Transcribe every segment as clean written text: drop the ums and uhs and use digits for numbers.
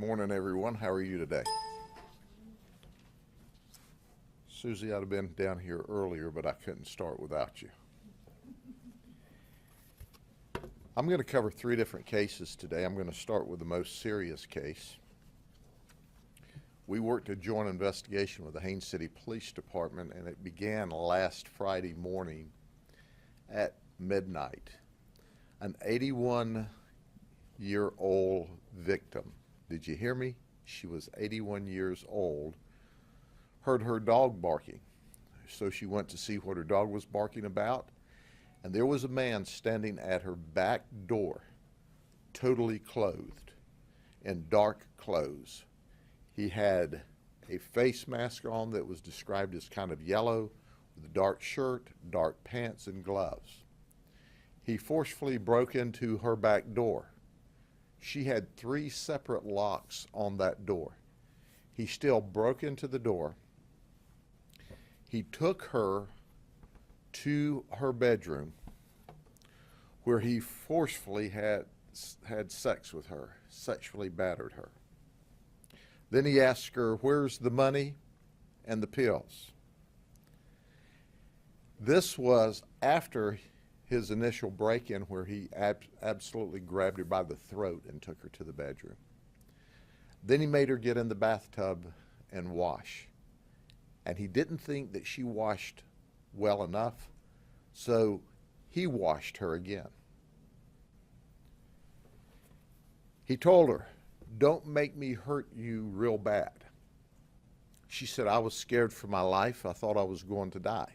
morning, everyone. How are you today? Susie, I'd have been down here earlier, but I couldn't start without you. I'm going to cover 3 different cases today. I'm going to start with the most serious case. We worked a joint investigation with the Haines City Police Department, and it began last Friday morning at midnight. An 81-year-old victim. Did you hear me? She was 81 years old. Heard her dog barking. So she went to see what her dog was barking about, and there was a man standing at her back door, totally clothed in dark clothes. He had a face mask on that was described as kind of yellow, with a dark shirt, dark pants, and gloves. He forcefully broke into her back door. She had 3 separate locks on that door. He still broke into the door. He took her to her bedroom where he forcefully had sex with her, sexually battered her. Then he asked her, "Where's the money and the pills?" This was after his initial break-in where he absolutely grabbed her by the throat and took her to the bedroom. Then he made her get in the bathtub and wash. And he didn't think that she washed well enough, so he washed her again. He told her, "Don't make me hurt you real bad." She said, "I was scared for my life. I thought I was going to die."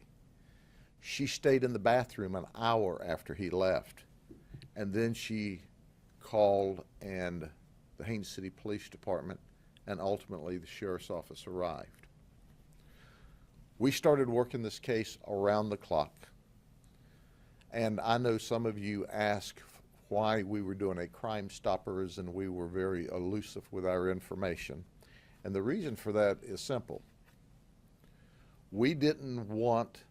She stayed in the bathroom an hour after he left, and then she called and the Haines City Police Department, and ultimately the sheriff's office arrived. We started working this case around the clock, and I know some of you asked why we were doing a Crime Stoppers, and we were very elusive with our information. And the reason for that is simple. We didn't want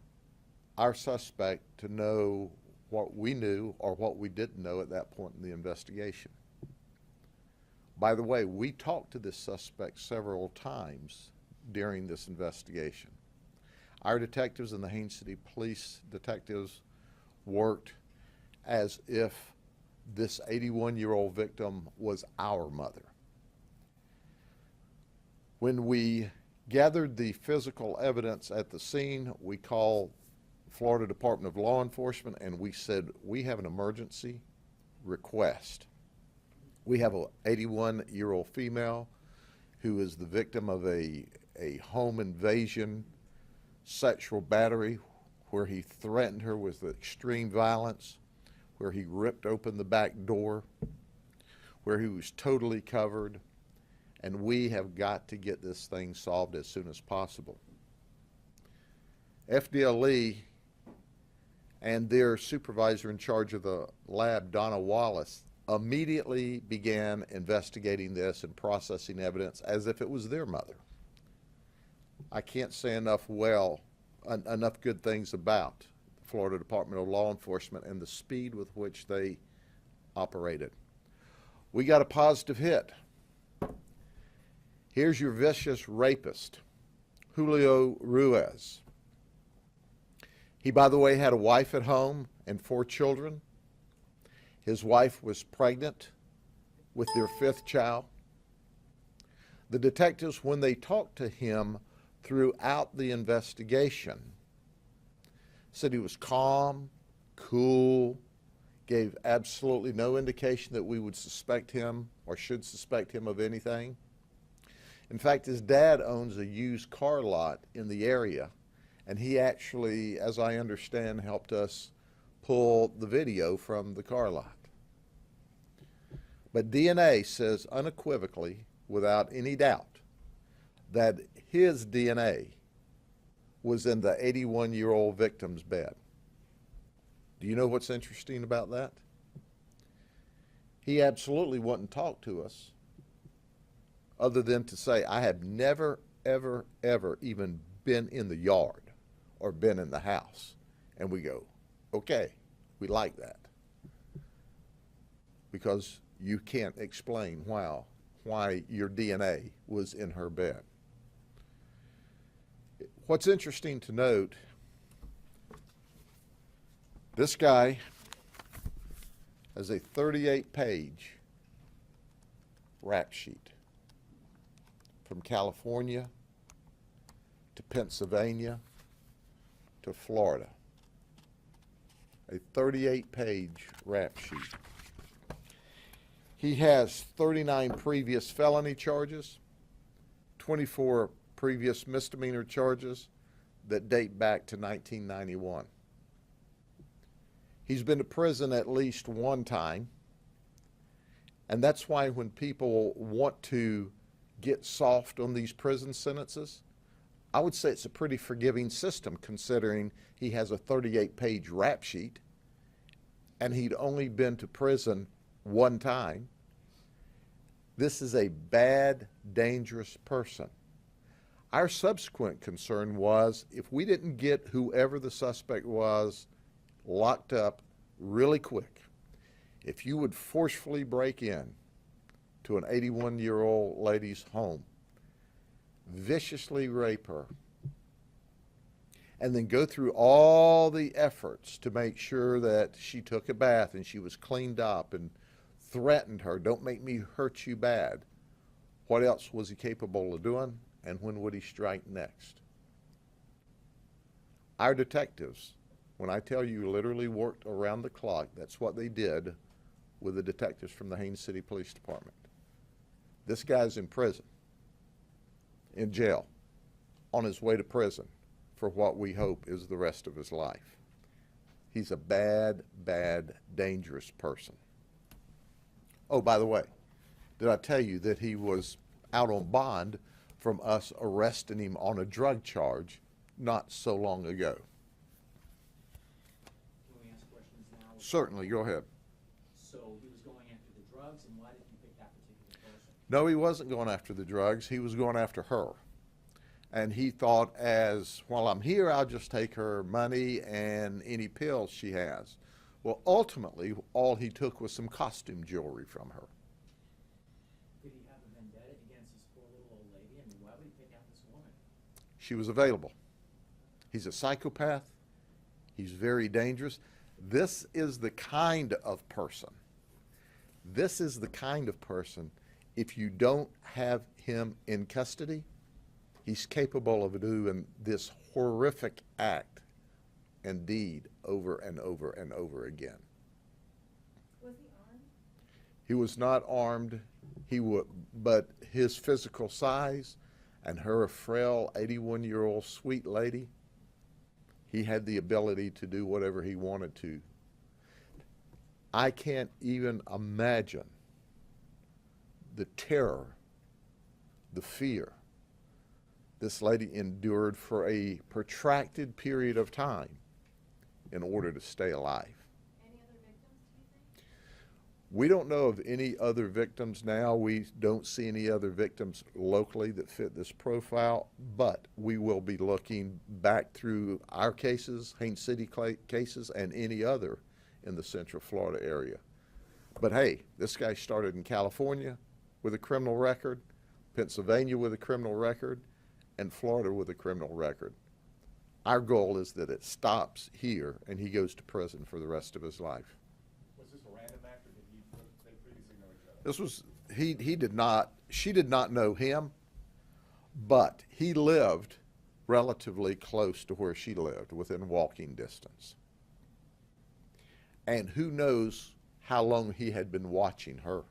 our suspect to know what we knew or what we didn't know at that point in the investigation. By the way, we talked to this suspect several times during this investigation. Our detectives and the Haines City Police detectives worked as if this 81-year-old victim was our mother. When we gathered the physical evidence at the scene, we called Florida Department of Law Enforcement and we said, "We have an emergency request. We have an 81-year-old female who is the victim of a home invasion sexual battery where he threatened her with extreme violence, where he ripped open the back door, where he was totally covered, and we have got to get this thing solved as soon as possible." FDLE and their supervisor in charge of the lab, Donna Wallace, immediately began investigating this and processing evidence as if it was their mother. I can't say enough good things about the Florida Department of Law Enforcement and the speed with which they operated. We got a positive hit. Here's your vicious rapist, Julio Ruiz. He, by the way, had a wife at home and 4 children. His wife was pregnant with their 5th child. The detectives, when they talked to him throughout the investigation, said he was calm, cool, gave absolutely no indication that we would suspect him or should suspect him of anything. In fact, his dad owns a used car lot in the area, and he actually, as I understand, helped us pull the video from the car lot. But DNA says unequivocally, without any doubt, that his DNA was in the 81-year-old victim's bed. Do you know what's interesting about that? He absolutely wouldn't talk to us other than to say, "I have never, ever, ever even been in the yard or been in the house." And we go, "Okay, we like that." Because you can't explain why your DNA was in her bed. What's interesting to note, this guy has a 38-page rap sheet from California to Pennsylvania to Florida. A 38-page rap sheet. He has 39 previous felony charges, 24 previous misdemeanor charges that date back to 1991. He's been to prison at least one time, and that's why when people want to get soft on these prison sentences, I would say it's a pretty forgiving system considering he has a 38-page rap sheet and he'd only been to prison one time. This is a bad, dangerous person. Our subsequent concern was if we didn't get whoever the suspect was locked up really quick, if you would forcefully break in to an 81-year-old lady's home, viciously rape her, and then go through all the efforts to make sure that she took a bath and she was cleaned up and threatened her, don't make me hurt you bad. What else was he capable of doing, and when would he strike next? Our detectives, when I tell you literally worked around the clock, that's what they did with the detectives from the Haines City Police Department. This guy's in prison, in jail, on his way to prison for what we hope is the rest of his life. He's a bad, bad, dangerous person. Oh, by the way, did I tell you that he was out on bond from us arresting him on a drug charge not so long ago? Can we ask questions now? Certainly, go ahead. So he was going after the drugs, and why did he pick that particular person? No, he wasn't going after the drugs. He was going after her. And he thought, as while I'm here, I'll just take her money and any pills she has. Well, ultimately, all he took was some costume jewelry from her. Did he have a vendetta against this poor little old lady? I mean, why would he pick out this woman? She was available. He's a psychopath. He's very dangerous. This is the kind of person. This is the kind of person, if you don't have him in custody, he's capable of doing this horrific act and deed over and over and over again. Was he armed? He was not armed. But his physical size and her frail 81-year-old sweet lady, he had the ability to do whatever he wanted to. I can't even imagine the terror, the fear this lady endured for a protracted period of time in order to stay alive. Any other victims, do you think? We don't know of any other victims now. We don't see any other victims locally that fit this profile, but we will be looking back through our cases, Haines City cases, and any other in the Central Florida area. But hey, this guy started in California with a criminal record, Pennsylvania with a criminal record, and Florida with a criminal record. Our goal is that it stops here and he goes to prison for the rest of his life. Was this a random act, or did they previously know each other? This was, he did not, she did not know him, but he lived relatively close to where she lived, within walking distance. And who knows how long he had been watching her.